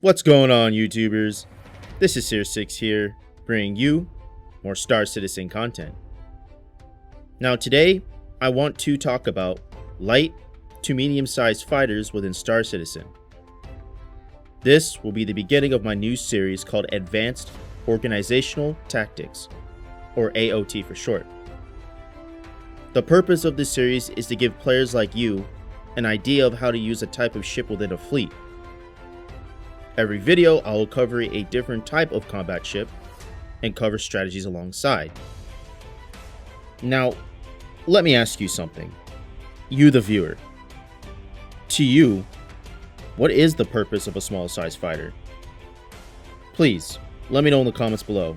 What's going on, YouTubers? This is Seer6 here, bringing you more Star Citizen content. Now today, I want to talk about light to medium-sized fighters within Star Citizen. This will be the beginning of my new series called Advanced Organizational Tactics, or AOT for short. The purpose of this series is to give players like you an idea of how to use a type of ship within a fleet. Every video, I will cover a different type of combat ship and cover strategies alongside. Now, let me ask you something. You, the viewer. To you, what is the purpose of a small-sized fighter? Please, let me know in the comments below.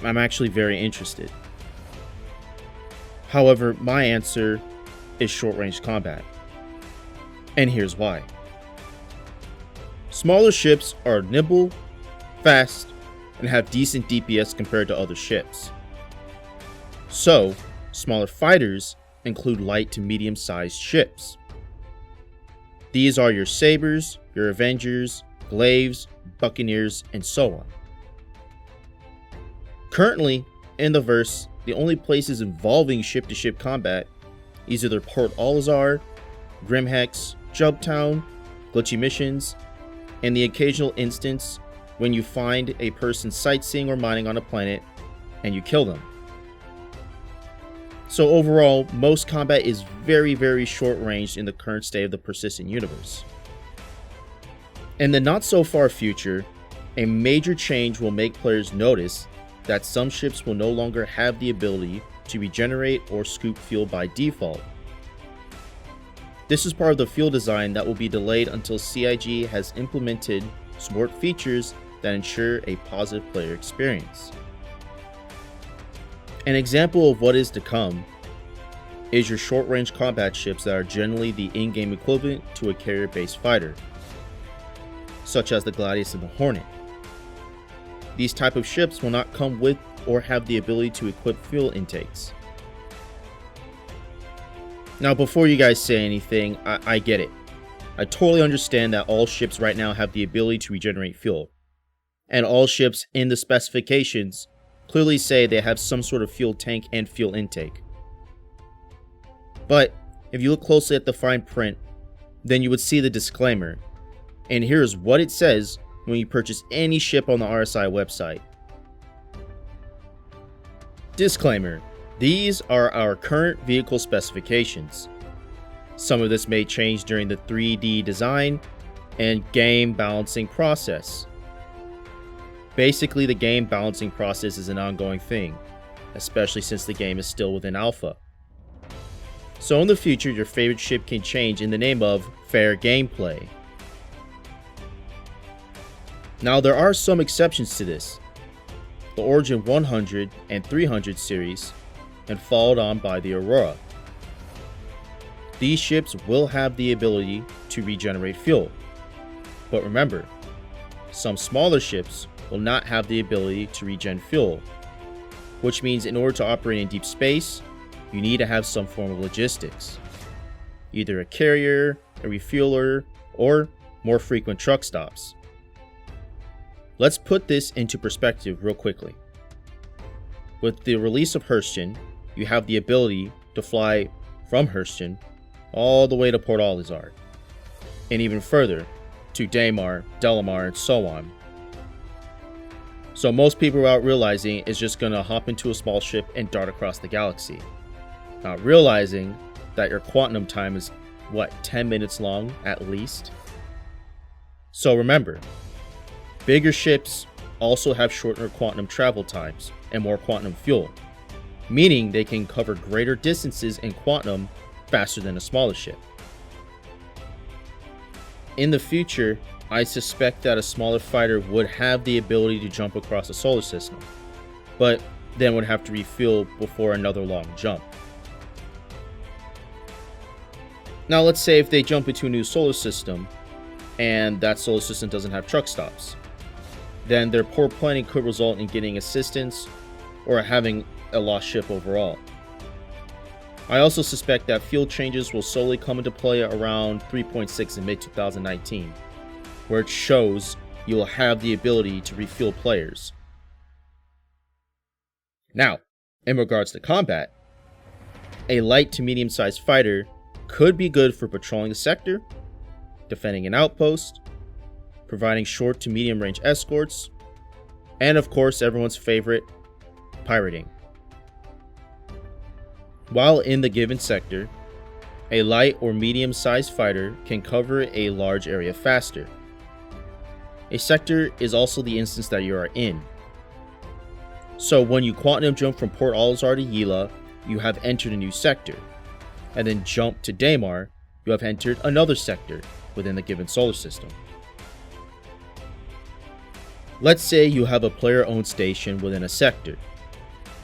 I'm actually very interested. However, my answer is short-range combat. And here's why. Smaller ships are nimble, fast, and have decent DPS compared to other ships. So, smaller fighters include light to medium-sized ships. These are your Sabres, your Avengers, Glaives, Buccaneers, and so on. Currently, in the verse, the only places involving ship-to-ship combat is either Port Alizar, Grimhex, Jumptown, glitchy missions, and the occasional instance when you find a person sightseeing or mining on a planet and you kill them. So overall, most combat is very short range in the current state of the persistent universe. In the not so far future, a major change will make players notice that some ships will no longer have the ability to regenerate or scoop fuel by default. This is part of the fuel design that will be delayed until CIG has implemented support features that ensure a positive player experience. An example of what is to come is your short-range combat ships that are generally the in-game equivalent to a carrier-based fighter, such as the Gladius and the Hornet. These type of ships will not come with or have the ability to equip fuel intakes. Now, before you guys say anything, I get it. I totally understand that all ships right now have the ability to regenerate fuel, and all ships in the specifications clearly say they have some sort of fuel tank and fuel intake. But if you look closely at the fine print, then you would see the disclaimer, and here's what it says when you purchase any ship on the RSI website. Disclaimer: these are our current vehicle specifications. Some of this may change during the 3D design and game balancing process. Basically, the game balancing process is an ongoing thing, especially since the game is still within alpha. So in the future, your favorite ship can change in the name of fair gameplay. Now, there are some exceptions to this. The Origin 100 and 300 series, and followed on by the Aurora. These ships will have the ability to regenerate fuel. But remember, some smaller ships will not have the ability to regen fuel, which means in order to operate in deep space, you need to have some form of logistics. Either a carrier, a refueler, or more frequent truck stops. Let's put this into perspective real quickly. With the release of Hurston, you have the ability to fly from Hurston all the way to Port Alizar, and even further to Daymar, Delamar, and so on. So most people, without realizing, is just going to hop into a small ship and dart across the galaxy, not realizing that your quantum time is, 10 minutes long at least? So remember, bigger ships also have shorter quantum travel times and more quantum fuel, meaning they can cover greater distances in quantum faster than a smaller ship. In the future, I suspect that a smaller fighter would have the ability to jump across a solar system, but then would have to refuel before another long jump. Now let's say if they jump into a new solar system, and that solar system doesn't have truck stops, then their poor planning could result in getting assistance or having a lost ship overall. I also suspect that fuel changes will solely come into play around 3.6 in mid-2019, where it shows you will have the ability to refuel players. Now, in regards to combat, a light to medium-sized fighter could be good for patrolling a sector, defending an outpost, providing short to medium range escorts, and of course everyone's favorite, pirating. While in the given sector, a light or medium-sized fighter can cover a large area faster. A sector is also the instance that you are in. So when you quantum jump from Port Alizar to Yila, you have entered a new sector, and then jump to Daymar, you have entered another sector within the given solar system. Let's say you have a player-owned station within a sector,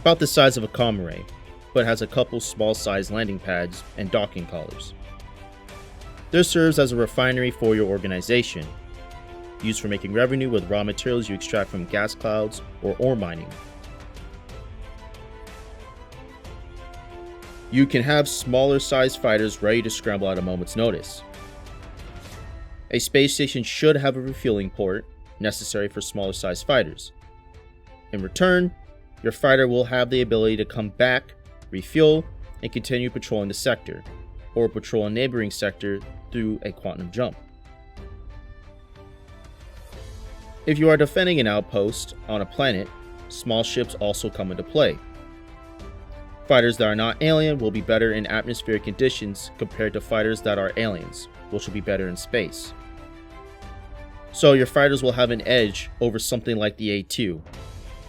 about the size of a comm array, but has a couple small-sized landing pads and docking collars. This serves as a refinery for your organization, used for making revenue with raw materials you extract from gas clouds or ore mining. You can have smaller-sized fighters ready to scramble at a moment's notice. A space station should have a refueling port, necessary for smaller-sized fighters. In return, your fighter will have the ability to come back, refuel, and continue patrolling the sector, or patrol a neighboring sector through a quantum jump. If you are defending an outpost on a planet, small ships also come into play. Fighters that are not alien will be better in atmospheric conditions compared to fighters that are aliens, which will be better in space. So your fighters will have an edge over something like the A2,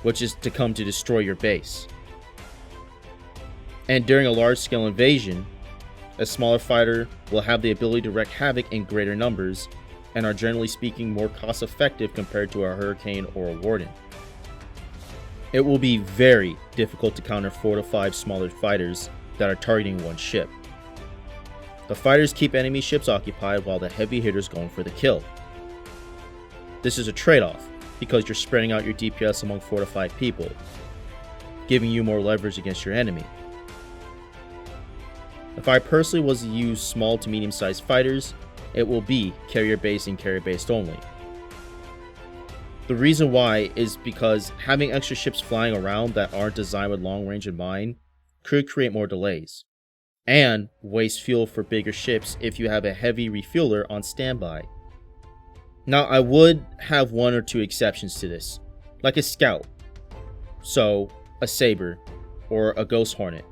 which is to come to destroy your base. And during a large-scale invasion, a smaller fighter will have the ability to wreak havoc in greater numbers, and are generally speaking more cost-effective compared to a Hurricane or a Warden. It will be very difficult to counter 4 to 5 smaller fighters that are targeting one ship. The fighters keep enemy ships occupied while the heavy hitters going for the kill. This is a trade-off because you're spreading out your DPS among 4 to 5 people, giving you more leverage against your enemy. If I personally was to use small to medium-sized fighters, it will be carrier-based and carrier-based only. The reason why is because having extra ships flying around that aren't designed with long range in mind could create more delays, and waste fuel for bigger ships if you have a heavy refueler on standby. Now I would have 1 or 2 exceptions to this, like a scout, so a saber, or a ghost hornet.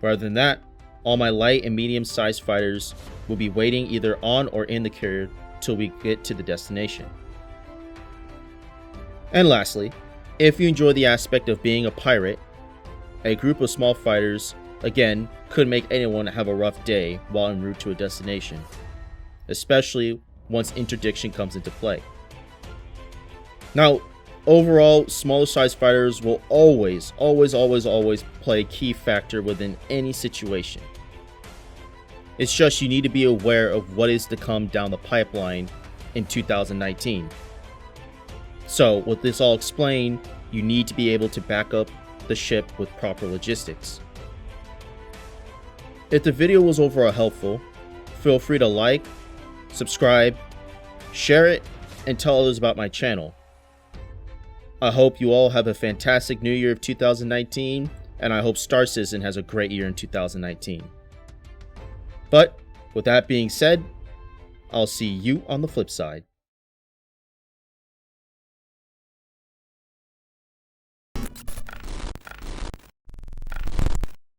Rather than that, all my light and medium sized fighters will be waiting either on or in the carrier till we get to the destination. And lastly, if you enjoy the aspect of being a pirate, a group of small fighters, again, could make anyone have a rough day while en route to a destination, especially once interdiction comes into play. Now, overall, smaller sized fighters will always play a key factor within any situation. It's just you need to be aware of what is to come down the pipeline in 2019. So, with this all explained, you need to be able to back up the ship with proper logistics. If the video was overall helpful, feel free to like, subscribe, share it, and tell others about my channel. I hope you all have a fantastic new year of 2019, and I hope Star Citizen has a great year in 2019. But, with that being said, I'll see you on the flip side.